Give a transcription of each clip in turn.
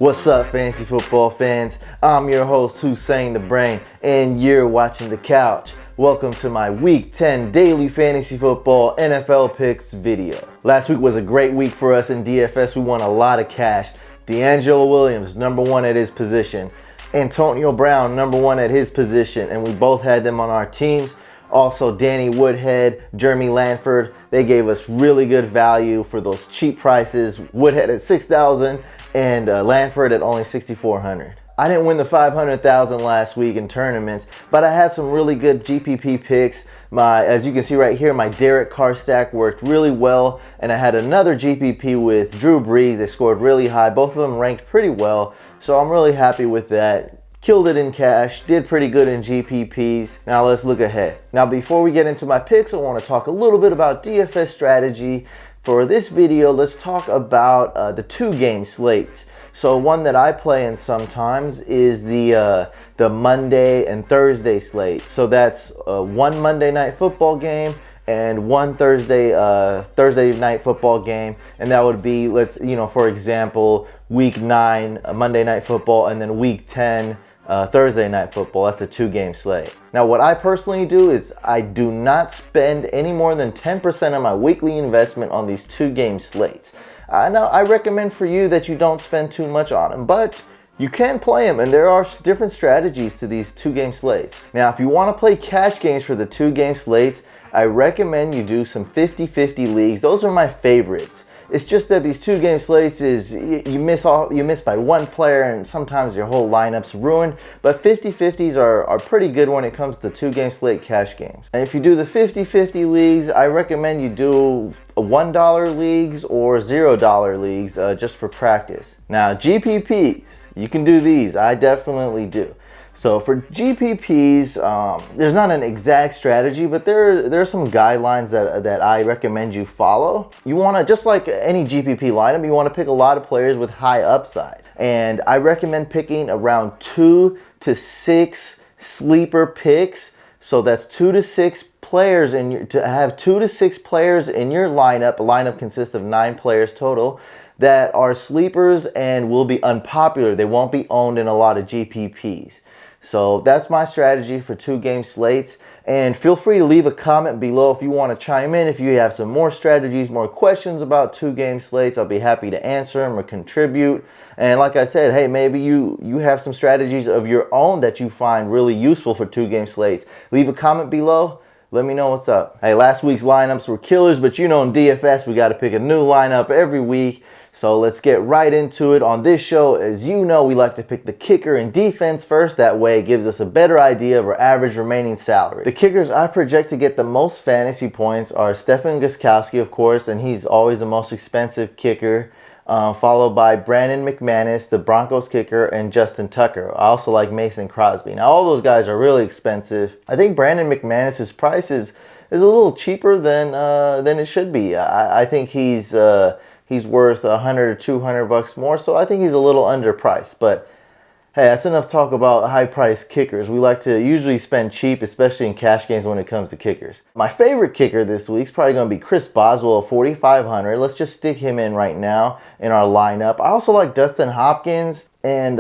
What's up, fantasy football fans? I'm your host, Hussein the Brain, and you're watching The Couch. Welcome to my Week 10 Daily Fantasy Football NFL Picks video. Last week was a great week for us in DFS. We won a lot of cash. DeAngelo Williams, number one at his position. Antonio Brown, number one at his position, and we both had them on our teams. Also, Danny Woodhead, Jeremy Lanford, they gave us really good value for those cheap prices. Woodhead at $6,000 and Lanford at only $6,400. I didn't win the $500,000 last week in tournaments, but I had some really good GPP picks. As you can see right here, my Derek Carr stack worked really well, and I had another GPP with Drew Brees. They scored really high. Both of them ranked pretty well, so I'm really happy with that. Killed it in cash, did pretty good in GPPs. Now let's look ahead. Now before we get into my picks, I want to talk a little bit about DFS strategy. For this video, let's talk about the two-game slates. So one that I play in sometimes is the Monday and Thursday slate. So that's one Monday night football game and one Thursday night football game, and that would be, for example, week 9 Monday night football, and then week 10 Thursday night football. That's a two-game slate. Now what I personally do is I do not spend any more than 10% of my weekly investment on these two-game slates. Now I recommend for you that you don't spend too much on them, but you can play them, and there are different strategies to these two-game slates. Now if you want to play cash games for the two-game slates, I recommend you do some 50-50 leagues. Those are my favorites. It's just that these two-game slates is you miss by one player, and sometimes your whole lineup's ruined. But 50-50s are pretty good when it comes to two-game slate cash games. And if you do the 50-50 leagues, I recommend you do $1 leagues or $0 leagues just for practice. Now GPPs, you can do these. I definitely do. So for GPPs, there's not an exact strategy, but there are some guidelines that I recommend you follow. You want to, just like any GPP lineup, you want to pick a lot of players with high upside. And I recommend picking around 2 to 6 sleeper picks. So that's 2 to 6 players to have 2 to 6 players in your lineup. A lineup consists of 9 players total that are sleepers and will be unpopular. They won't be owned in a lot of GPPs. So that's my strategy for two-game slates. And feel free to leave a comment below if you want to chime in. If you have some more strategies, more questions about two-game slates, I'll be happy to answer them or contribute. And like I said, hey, maybe you have some strategies of your own that you find really useful for two-game slates. Leave a comment below. Let me know what's up. Hey, last week's lineups were killers, but you know in DFS we got to pick a new lineup every week. So let's get right into it. On this show, as you know, we like to pick the kicker and defense first. That way it gives us a better idea of our average remaining salary. The kickers I project to get the most fantasy points are Stephen Gostkowski, of course, and he's always the most expensive kicker. Followed by Brandon McManus, the Broncos kicker, and Justin Tucker. I also like Mason Crosby. Now all those guys are really expensive. I think Brandon McManus's price is a little cheaper than it should be. I think he's worth $100 or $200 more, so I think he's a little underpriced. But hey, that's enough talk about high-priced kickers. We like to usually spend cheap, especially in cash games when it comes to kickers. My favorite kicker this week is probably going to be Chris Boswell at $4,500. Let's just stick him in right now in our lineup. I also like Dustin Hopkins and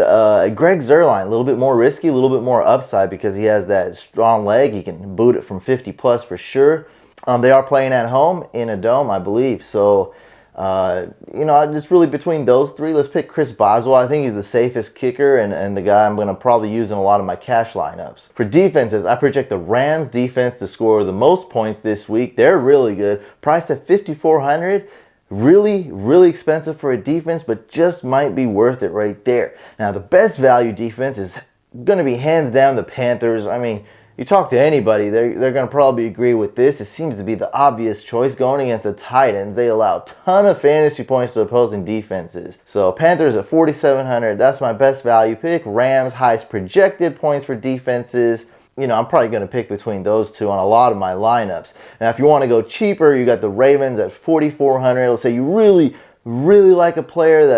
Greg Zuerlein. A little bit more risky, a little bit more upside because he has that strong leg. He can boot it from 50 plus for sure. They are playing at home in a dome, I believe. So it's really between those three. Let's pick Chris Boswell. I think he's the safest kicker and the guy I'm going to probably use in a lot of my cash lineups. For defenses, I project the Rams defense to score the most points this week. They're really good. Priced at $5,400. Really, really expensive for a defense, but just might be worth it right there. Now, the best value defense is going to be hands down the Panthers. I mean, you talk to anybody, they're going to probably agree with this. It seems to be the obvious choice going against the Titans. They allow a ton of fantasy points to opposing defenses. So Panthers at $4,700, that's my best value pick. Rams, highest projected points for defenses. I'm probably going to pick between those two on a lot of my lineups. Now, if you want to go cheaper, you got the Ravens at $4,400. Let's say you really, really like a player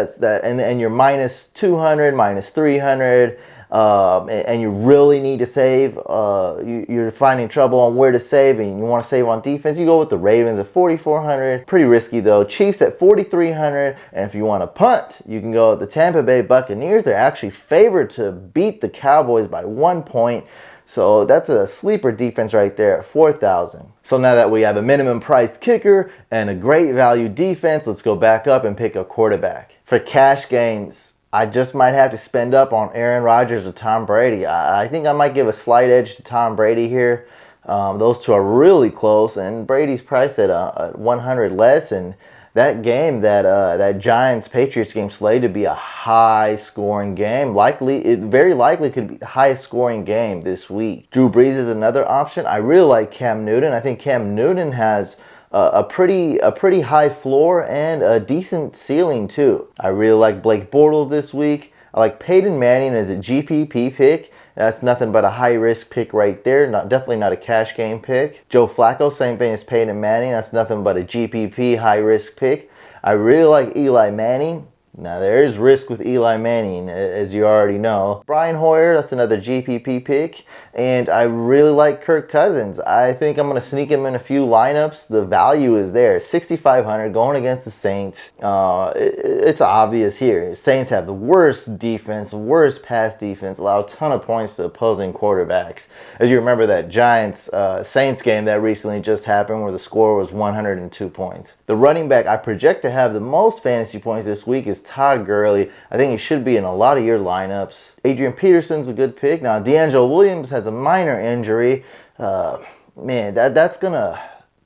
and you're minus 200, minus 300. and you really need to save, you're finding trouble on where to save, and you want to save on defense, you go with the Ravens at 4,400. Pretty risky though. Chiefs at 4,300, and if you want to punt, you can go with the Tampa Bay Buccaneers. They're actually favored to beat the Cowboys by 1 point. So that's a sleeper defense right there at 4,000. So now that we have a minimum priced kicker and a great value defense, let's go back up and pick a quarterback. For cash games, I just might have to spend up on Aaron Rodgers or Tom Brady. I think I might give a slight edge to Tom Brady here. Those two are really close, and Brady's priced at 100 less, and that game, that Giants-Patriots game, slated to be a high-scoring game. It very likely could be the highest-scoring game this week. Drew Brees is another option. I really like Cam Newton. I think Cam Newton has a pretty high floor and a decent ceiling too. I really like Blake Bortles this week. I like Peyton Manning as a GPP pick. That's nothing but a high-risk pick right there. Definitely not a cash game pick. Joe Flacco, same thing as Peyton Manning. That's nothing but a GPP high-risk pick. I really like Eli Manning. Now, there is risk with Eli Manning, as you already know. Brian Hoyer, that's another GPP pick. And I really like Kirk Cousins. I think I'm going to sneak him in a few lineups. The value is there. 6,500 going against the Saints. It's obvious here. Saints have the worst defense, worst pass defense, allow a ton of points to opposing quarterbacks. As you remember that Giants-Saints game that recently just happened where the score was 102 points. The running back I project to have the most fantasy points this week is Todd Gurley. I think he should be in a lot of your lineups. Adrian Peterson's a good pick. Now, DeAngelo Williams has a minor injury. Man, that's gonna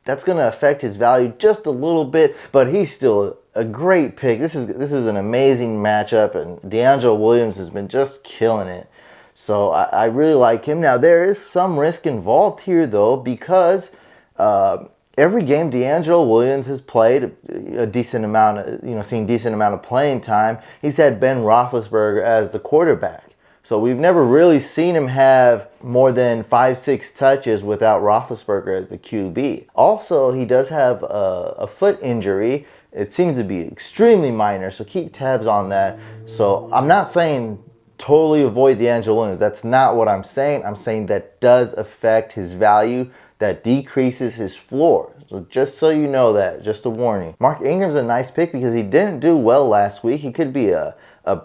affect his value just a little bit, but he's still a great pick. This is an amazing matchup, and DeAngelo Williams has been just killing it. So I really like him. Now, there is some risk involved here, though, because every game DeAngelo Williams has played a decent amount, seen decent amount of playing time. He's had Ben Roethlisberger as the quarterback. So we've never really seen him have more than 5-6 touches without Roethlisberger as the QB. Also, he does have a foot injury. It seems to be extremely minor, so keep tabs on that. So I'm not saying totally avoid DeAngelo Williams. That's not what I'm saying. I'm saying that does affect his value. That decreases his floor. So just so you know that, just a warning. Mark Ingram's a nice pick because he didn't do well last week. He could be a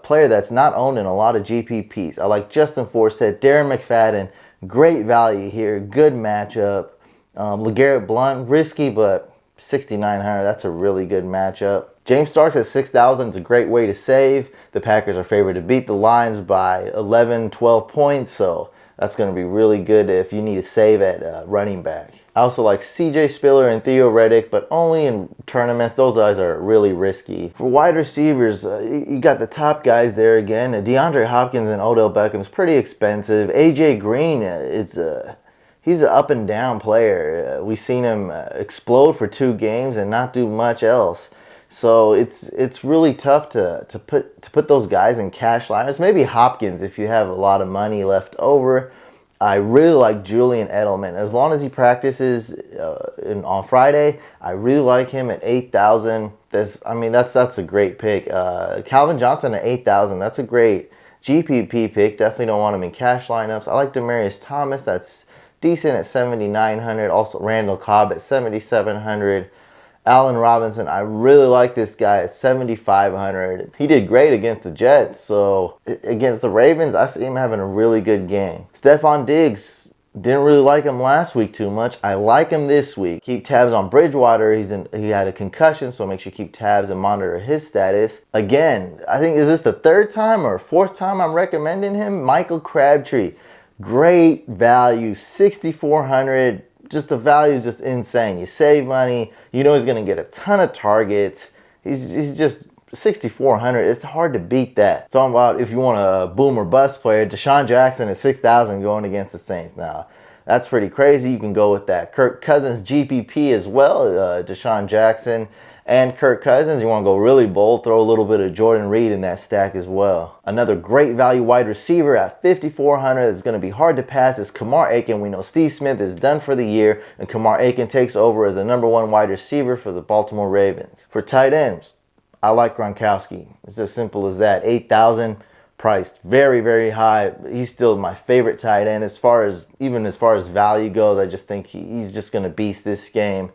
player that's not owned in a lot of GPPs. I like Justin Forsett, Darren McFadden, great value here, good matchup. LeGarrette Blount, risky, but 6,900, that's a really good matchup. James Starks at 6,000 is a great way to save. The Packers are favored to beat the Lions by 11, 12 points, so that's going to be really good if you need to save at running back. I also like CJ Spiller and Theo Riddick, but only in tournaments. Those guys are really risky. For wide receivers, you got the top guys there again. DeAndre Hopkins and Odell Beckham's pretty expensive. AJ Green, he's an up and down player. We've seen him explode for 2 games and not do much else. So it's really tough to put those guys in cash lineups. Maybe Hopkins if you have a lot of money left over. I really like Julian Edelman. As long as he practices on Friday, I really like him at 8,000. That's a great pick. Calvin Johnson at 8,000. That's a great GPP pick. Definitely don't want him in cash lineups. I like Demaryius Thomas. That's decent at 7,900. Also Randall Cobb at 7,700. Allen Robinson, I really like this guy at 7,500. He did great against the Jets, so against the Ravens, I see him having a really good game. Stephon Diggs, didn't really like him last week too much. I like him this week. Keep tabs on Bridgewater. He had a concussion, so make sure you keep tabs and monitor his status. Again, I think, is this the 3rd time or 4th time I'm recommending him? Michael Crabtree, great value, 6,400. Just the value is just insane. You save money. You know he's going to get a ton of targets. He's just 6,400. It's hard to beat that. Talking about if you want a boom or bust player, Deshaun Jackson at 6,000 going against the Saints. Now, that's pretty crazy. You can go with that. Kirk Cousins GPP as well. Deshaun Jackson and Kirk Cousins. You want to go really bold, throw a little bit of Jordan Reed in that stack as well. Another great value wide receiver at 5,400 that's going to be hard to pass is Kamar Aiken. We know Steve Smith is done for the year, and Kamar Aiken takes over as the #1 wide receiver for the Baltimore Ravens. For tight ends, I like Gronkowski. It's as simple as that. 8,000. priced very, very high. He's still my favorite tight end as far as value goes. I just think he's just going to beast this game.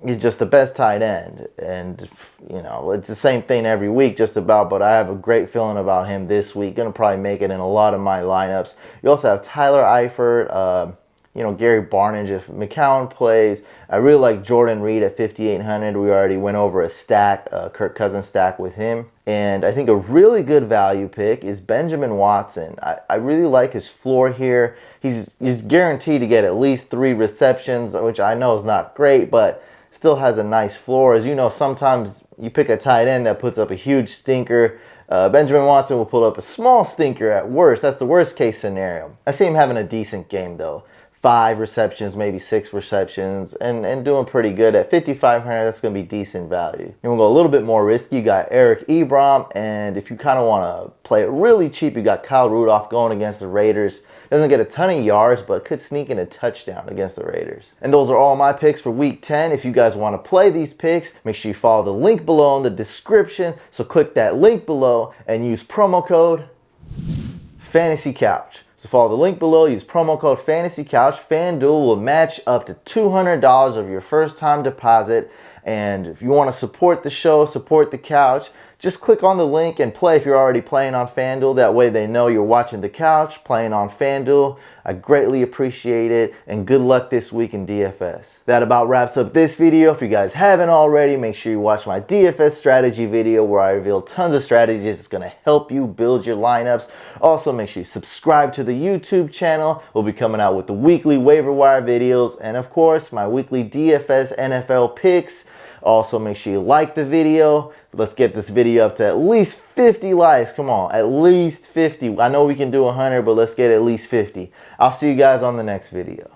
He's just the best tight end, and you know, it's the same thing every week just about, but I have a great feeling about him this week. Gonna probably make it in a lot of my lineups. You also have Tyler Eifert, you know, Gary Barnidge if McCown plays. I really like Jordan Reed at 5,800. We already went over a stack, Kirk Cousins stack with him. And I think a really good value pick is Benjamin Watson. I really like his floor here. He's guaranteed to get at least 3 receptions, which I know is not great, but still has a nice floor. As you know, sometimes you pick a tight end that puts up a huge stinker. Benjamin Watson will put up a small stinker at worst. That's the worst case scenario. I see him having a decent game though. 5 receptions, maybe 6 receptions, and doing pretty good. At 5,500, that's going to be decent value. And we'll go a little bit more risky. You got Eric Ebron, and if you kind of want to play it really cheap, you got Kyle Rudolph going against the Raiders. Doesn't get a ton of yards, but could sneak in a touchdown against the Raiders. And those are all my picks for Week 10. If you guys want to play these picks, make sure you follow the link below in the description. So click that link below and use promo code FANTASYCOUCH. So follow the link below, use promo code FANTASYCOUCH. FanDuel will match up to $200 of your first time deposit. And if you want to support the show, support the couch, just click on the link and play if you're already playing on FanDuel. That way they know you're watching the couch, playing on FanDuel. I greatly appreciate it, and good luck this week in DFS. That about wraps up this video. If you guys haven't already, make sure you watch my DFS strategy video where I reveal tons of strategies that's going to help you build your lineups. Also, make sure you subscribe to the YouTube channel. We'll be coming out with the weekly waiver wire videos, and of course, my weekly DFS NFL picks. Also, make sure you like the video. Let's get this video up to at least 50 likes. Come on, at least 50. I know we can do 100, but let's get at least 50. I'll see you guys on the next video.